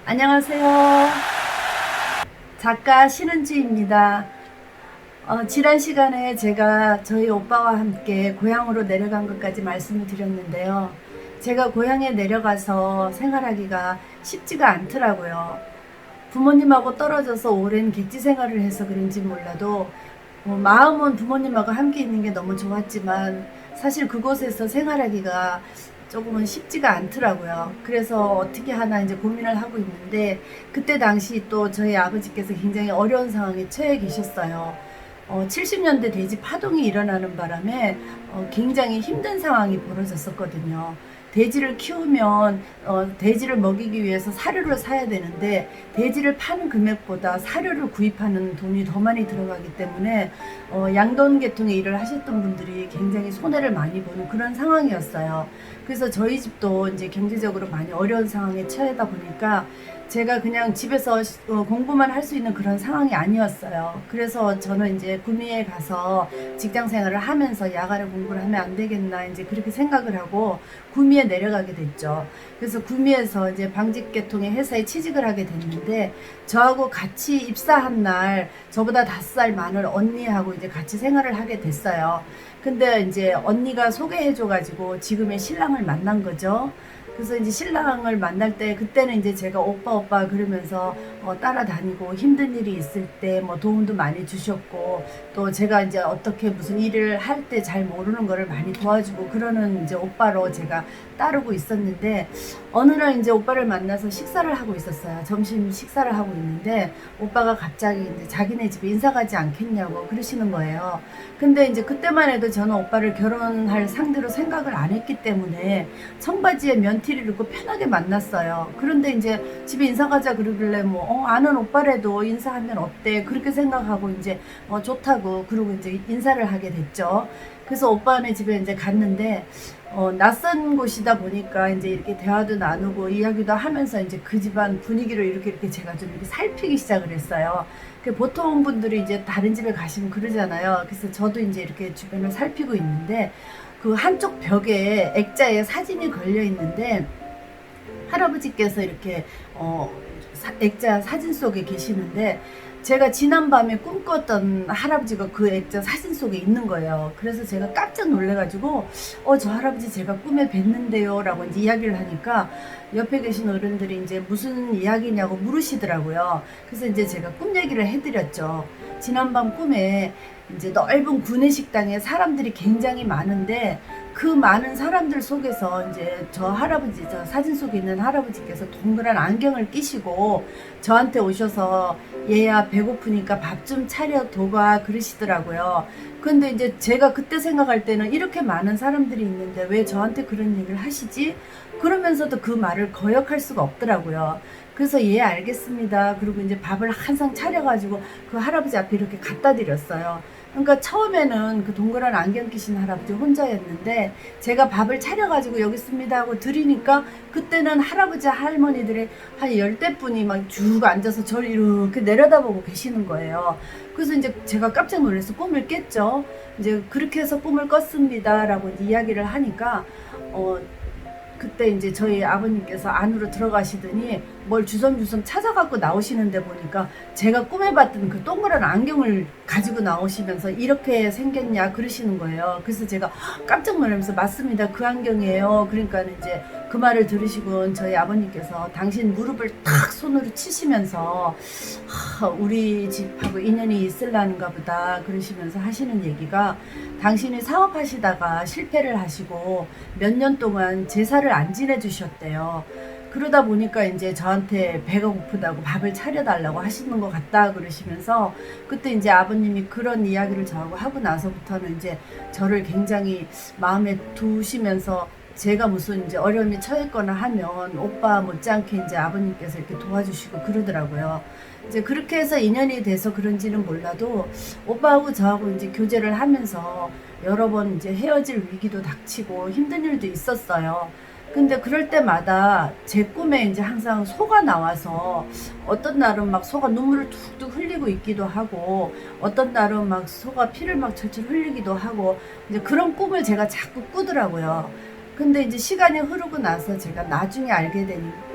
안녕하세요. 작가 신은주입니다. 지난 시간에 제가 저희 오빠와 함께 고향으로 내려간 것까지 말씀을 드렸는데요. 제가 고향에 내려가서 생활하기가 쉽지가 않더라고요. 부모님하고 떨어져서 오랜 객지 생활을 해서 그런지 몰라도 마음은 부모님하고 함께 있는 게 너무 좋았지만 사실 그곳에서 생활하기가 조금은 쉽지가 않더라고요. 그래서 어떻게 하나 이제 고민을 하고 있는데 그때 당시 또 저희 아버지께서 굉장히 어려운 상황에 처해 계셨어요. 70년대 대지 파동이 일어나는 바람에 굉장히 힘든 상황이 벌어졌었거든요. 돼지를 키우면 돼지를 먹이기 위해서 사료를 사야 되는데 돼지를 파는 금액보다 사료를 구입하는 돈이 더 많이 들어가기 때문에 양돈 계통의 일을 하셨던 분들이 굉장히 손해를 많이 보는 그런 상황이었어요. 그래서 저희 집도 이제 경제적으로 많이 어려운 상황에 처하다 보니까 제가 그냥 집에서 공부만 할 수 있는 그런 상황이 아니었어요. 그래서 저는 이제 구미에 가서 직장 생활을 하면서 야간에 공부를 하면 안 되겠나 이제 그렇게 생각을 하고 구미에 내려가게 됐죠. 그래서 구미에서 이제 방직계통의 회사에 취직을 하게 됐는데 저하고 같이 입사한 날 저보다 5살 많은 언니하고 이제 같이 생활을 하게 됐어요. 근데 이제 언니가 소개해줘가지고 지금의 신랑을 만난 거죠. 그래서 이제 신랑을 만날 때 그때는 이제 제가 오빠 그러면서 따라다니고 힘든 일이 있을 때 뭐 도움도 많이 주셨고 또 제가 이제 어떻게 무슨 일을 할 때 잘 모르는 거를 많이 도와주고 그러는 이제 오빠로 제가 따르고 있었는데 어느 날 이제 오빠를 만나서 식사를 하고 있었어요. 점심 식사를 하고 있는데 오빠가 갑자기 이제 자기네 집에 인사 가지 않겠냐고 그러시는 거예요. 근데 이제 그때만 해도 저는 오빠를 결혼할 상대로 생각을 안 했기 때문에 청바지에 면티를 입고 편하게 만났어요. 그런데 이제 집에 인사 가자 그러길래 아는 오빠라도 인사하면 어때 그렇게 생각하고 이제 좋다고 그러고 이제 인사를 하게 됐죠. 그래서 오빠네 집에 이제 갔는데 낯선 곳이다 보니까 이제 이렇게 대화도 나누고 이야기도 하면서 이제 그 집안 분위기를 이렇게 제가 좀 이렇게 살피기 시작을 했어요. 보통 분들이 이제 다른 집에 가시면 그러잖아요. 그래서 저도 이제 이렇게 주변을 살피고 있는데 그 한쪽 벽에 액자에 사진이 걸려 있는데 할아버지께서 이렇게 액자 사진 속에 계시는데 제가 지난밤에 꿈꿨던 할아버지가 그 액자 사진 속에 있는 거예요. 그래서 제가 깜짝 놀래가지고 저 할아버지 제가 꿈에 뵀는데요 라고 이제 이야기를 하니까 옆에 계신 어른들이 이제 무슨 이야기냐고 물으시더라고요. 그래서 이제 제가 꿈 얘기를 해드렸죠. 지난밤 꿈에 이제 넓은 구내식당에 사람들이 굉장히 많은데 그 많은 사람들 속에서 이제 저 할아버지, 저 사진 속에 있는 할아버지께서 동그란 안경을 끼시고 저한테 오셔서 얘야 배고프니까 밥 좀 차려 둬봐 그러시더라고요. 근데 이제 제가 그때 생각할 때는 이렇게 많은 사람들이 있는데 왜 저한테 그런 얘기를 하시지? 그러면서도 그 말을 거역할 수가 없더라고요. 그래서 예 알겠습니다. 그리고 이제 밥을 한 상 차려가지고 그 할아버지 앞에 이렇게 갖다 드렸어요. 그러니까 처음에는 그 동그란 안경 끼신 할아버지 혼자였는데 제가 밥을 차려가지고 여기 있습니다 하고 드리니까 그때는 할아버지 할머니들이 한 10대분이 막 쭉 앉아서 저를 이렇게 내려다보고 계시는 거예요. 그래서 이제 제가 깜짝 놀라서 꿈을 깼죠. 이제 그렇게 해서 꿈을 꿨습니다 라고 이야기를 하니까 그때 이제 저희 아버님께서 안으로 들어가시더니 뭘 주섬주섬 찾아갖고 나오시는데 보니까 제가 꿈에 봤던 그 동그란 안경을 가지고 나오시면서 이렇게 생겼냐 그러시는 거예요. 그래서 제가 깜짝 놀라면서 맞습니다. 그 안경이에요. 그러니까 이제 그 말을 들으시고 저희 아버님께서 당신 무릎을 탁 손으로 치시면서 우리 집하고 인연이 있을라는가 보다 그러시면서 하시는 얘기가 당신이 사업하시다가 실패를 하시고 몇 년 동안 제사를 안 지내주셨대요. 그러다 보니까 이제 저한테 배가 고프다고 밥을 차려달라고 하시는 것 같다 그러시면서 그때 이제 아버님이 그런 이야기를 저하고 하고 나서부터는 이제 저를 굉장히 마음에 두시면서 제가 무슨 이제 어려움에 처했거나 하면 오빠 못지않게 이제 아버님께서 이렇게 도와주시고 그러더라고요. 이제 그렇게 해서 인연이 돼서 그런지는 몰라도 오빠하고 저하고 이제 교제를 하면서 여러 번 이제 헤어질 위기도 닥치고 힘든 일도 있었어요. 근데 그럴 때마다 제 꿈에 이제 항상 소가 나와서 어떤 날은 막 소가 눈물을 툭툭 흘리고 있기도 하고 어떤 날은 막 소가 피를 막 철철 흘리기도 하고 이제 그런 꿈을 제가 자꾸 꾸더라고요. 근데 이제 시간이 흐르고 나서 제가 나중에 알게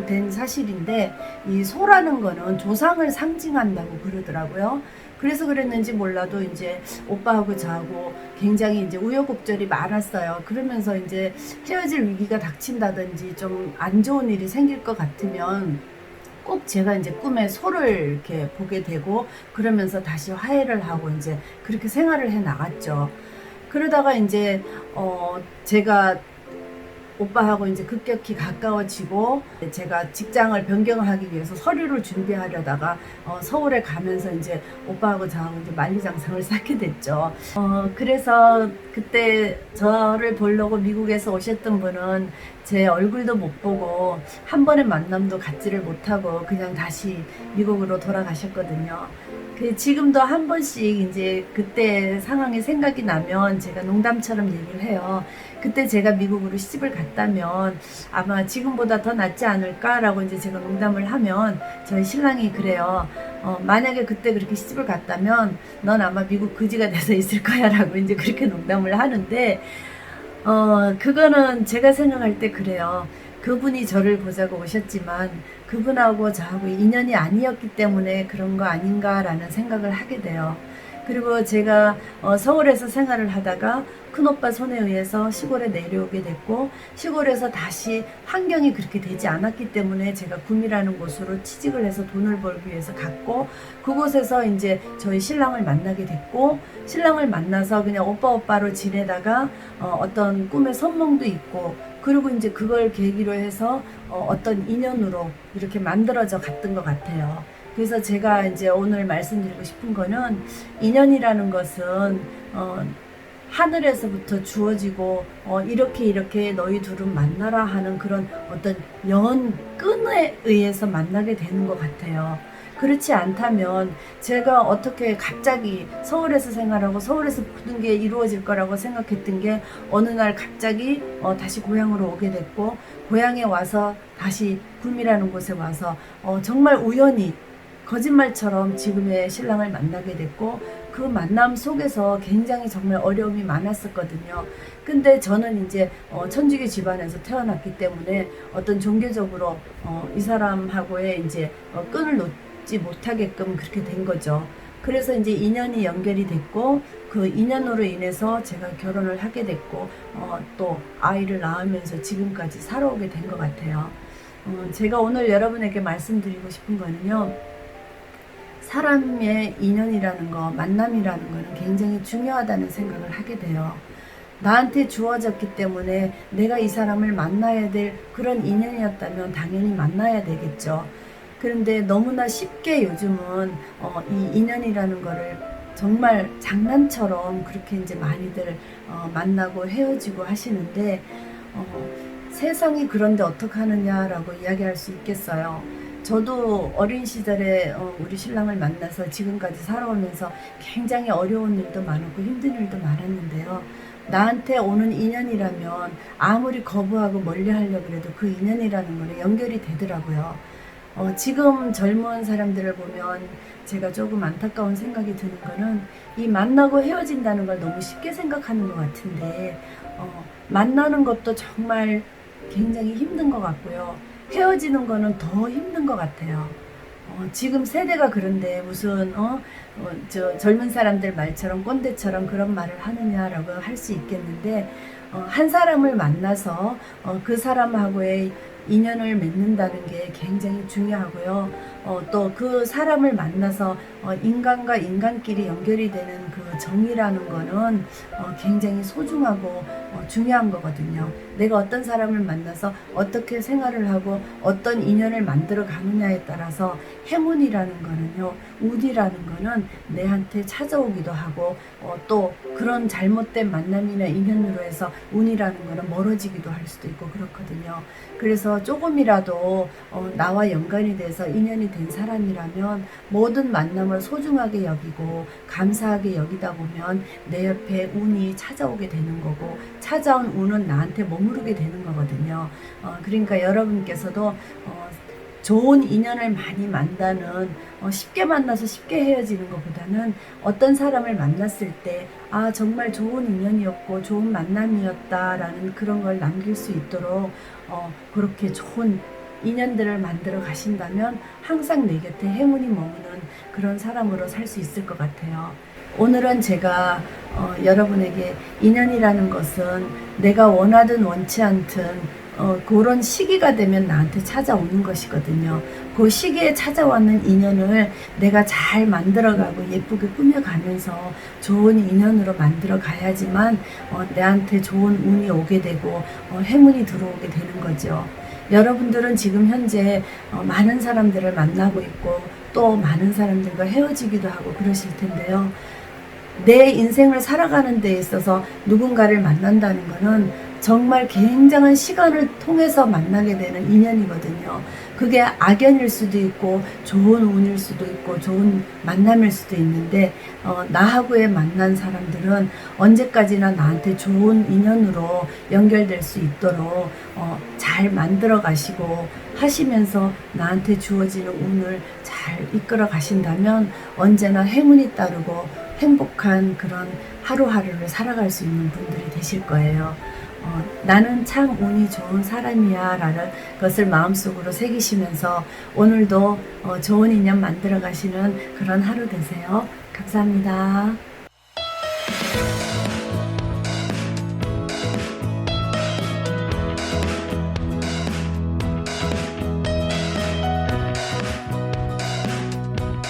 된 사실인데, 이 소라는 거는 조상을 상징한다고 그러더라고요. 그래서 그랬는지 몰라도 이제 오빠하고 저하고 굉장히 이제 우여곡절이 많았어요. 그러면서 이제 헤어질 위기가 닥친다든지 좀 안 좋은 일이 생길 것 같으면 꼭 제가 이제 꿈에 소를 이렇게 보게 되고, 그러면서 다시 화해를 하고 이제 그렇게 생활을 해 나갔죠. 그러다가 이제 제가 오빠하고 이제 급격히 가까워지고, 제가 직장을 변경하기 위해서 서류를 준비하려다가 서울에 가면서 이제 오빠하고 저하고 이제 만리장성을 쌓게 됐죠. 그래서 그때 저를 보려고 미국에서 오셨던 분은 제 얼굴도 못 보고 한 번의 만남도 갖지를 못하고 그냥 다시 미국으로 돌아가셨거든요. 지금도 한 번씩 이제 그때 상황이 생각이 나면 제가 농담처럼 얘기를 해요. 그때 제가 미국으로 시집을 갔다면 아마 지금보다 더 낫지 않을까라고 이제 제가 농담을 하면, 저희 신랑이 그래요. 만약에 그때 그렇게 시집을 갔다면 넌 아마 미국 거지가 돼서 있을 거야 라고 이제 그렇게 농담을 하는데, 그거는 제가 생각할 때 그래요. 그분이 저를 보자고 오셨지만 그분하고 저하고 인연이 아니었기 때문에 그런 거 아닌가라는 생각을 하게 돼요. 그리고 제가 서울에서 생활을 하다가 큰오빠 손에 의해서 시골에 내려오게 됐고, 시골에서 다시 환경이 그렇게 되지 않았기 때문에 제가 구미라는 곳으로 취직을 해서 돈을 벌기 위해서 갔고, 그곳에서 이제 저희 신랑을 만나게 됐고, 신랑을 만나서 그냥 오빠로 지내다가 어떤 꿈의 선몽도 있고, 그리고 이제 그걸 계기로 해서 어떤 인연으로 이렇게 만들어져 갔던 것 같아요. 그래서 제가 이제 오늘 말씀드리고 싶은 거는, 인연이라는 것은 하늘에서부터 주어지고 이렇게 너희 둘은 만나라 하는 그런 어떤 끈에 의해서 만나게 되는 것 같아요. 그렇지 않다면 제가 어떻게 갑자기 서울에서 생활하고 서울에서 모든 게 이루어질 거라고 생각했던 게 어느 날 갑자기 다시 고향으로 오게 됐고, 고향에 와서 다시 굴미라는 곳에 와서 정말 우연히 거짓말처럼 지금의 신랑을 만나게 됐고, 그 만남 속에서 굉장히 정말 어려움이 많았었거든요. 근데 저는 이제 천주교 집안에서 태어났기 때문에 어떤 종교적으로 이 사람하고의 이제 끈을 놓지 못하게끔 그렇게 된 거죠. 그래서 이제 인연이 연결이 됐고, 그 인연으로 인해서 제가 결혼을 하게 됐고, 또 아이를 낳으면서 지금까지 살아오게 된 것 같아요. 제가 오늘 여러분에게 말씀드리고 싶은 거는요, 사람의 인연이라는 거, 만남이라는 거는 굉장히 중요하다는 생각을 하게 돼요. 나한테 주어졌기 때문에 내가 이 사람을 만나야 될 그런 인연이었다면 당연히 만나야 되겠죠. 그런데 너무나 쉽게 요즘은 이 인연이라는 거를 정말 장난처럼 그렇게 이제 많이들 만나고 헤어지고 하시는데, 세상이 그런데 어떡하느냐라고 이야기할 수 있겠어요. 저도 어린 시절에 우리 신랑을 만나서 지금까지 살아오면서 굉장히 어려운 일도 많았고 힘든 일도 많았는데요. 나한테 오는 인연이라면 아무리 거부하고 멀리 하려고 해도 그 인연이라는 거는 연결이 되더라고요. 지금 젊은 사람들을 보면 제가 조금 안타까운 생각이 드는 거는, 이 만나고 헤어진다는 걸 너무 쉽게 생각하는 것 같은데, 만나는 것도 정말 굉장히 힘든 것 같고요. 헤어지는 거는 더 힘든 것 같아요. 지금 세대가 그런데 무슨 저 젊은 사람들 말처럼 꼰대처럼 그런 말을 하느냐라고 할 수 있겠는데, 한 사람을 만나서 그 사람하고의 인연을 맺는다는 게 굉장히 중요하고요. 또 그 사람을 만나서 인간과 인간끼리 연결이 되는 그 정이라는 거는 굉장히 소중하고 중요한 거거든요. 내가 어떤 사람을 만나서 어떻게 생활을 하고 어떤 인연을 만들어 가느냐에 따라서 행운이라는 거는요, 운이라는 거는 내한테 찾아오기도 하고, 또 그런 잘못된 만남이나 인연으로 해서 운이라는 거는 멀어지기도 할 수도 있고 그렇거든요. 그래서 조금이라도 나와 연관이 돼서 인연이 된 사람이라면 모든 만남을 소중하게 여기고 감사하게 여기다 보면 내 옆에 운이 찾아오게 되는 거고, 찾아온 운은 나한테 머무르게 되는 거거든요. 그러니까 여러분께서도 좋은 인연을 많이 만나는 쉽게 만나서 쉽게 헤어지는 것보다는 어떤 사람을 만났을 때 아 정말 좋은 인연이었고 좋은 만남이었다라는 그런 걸 남길 수 있도록 그렇게 좋은 인연들을 만들어 가신다면 항상 내 곁에 행운이 머무는 그런 사람으로 살 수 있을 것 같아요. 오늘은 제가 여러분에게 인연이라는 것은 내가 원하든 원치 않든 그런 시기가 되면 나한테 찾아오는 것이거든요. 그 시기에 찾아왔는 인연을 내가 잘 만들어가고 예쁘게 꾸며가면서 좋은 인연으로 만들어 가야지만 내한테 좋은 운이 오게 되고 행운이 들어오게 되는 거죠. 여러분들은 지금 현재 많은 사람들을 만나고 있고 또 많은 사람들과 헤어지기도 하고 그러실 텐데요. 내 인생을 살아가는 데 있어서 누군가를 만난다는 것은 정말 굉장한 시간을 통해서 만나게 되는 인연이거든요. 그게 악연일 수도 있고 좋은 운일 수도 있고 좋은 만남일 수도 있는데 나하고의 만난 사람들은 언제까지나 나한테 좋은 인연으로 연결될 수 있도록 잘 만들어 가시고 하시면서 나한테 주어지는 운을 잘 이끌어 가신다면 언제나 행운이 따르고 행복한 그런 하루하루를 살아갈 수 있는 분들이 되실 거예요. 나는 참 운이 좋은 사람이야 라는 것을 마음속으로 새기시면서 오늘도 좋은 인연 만들어 가시는 그런 하루 되세요. 감사합니다.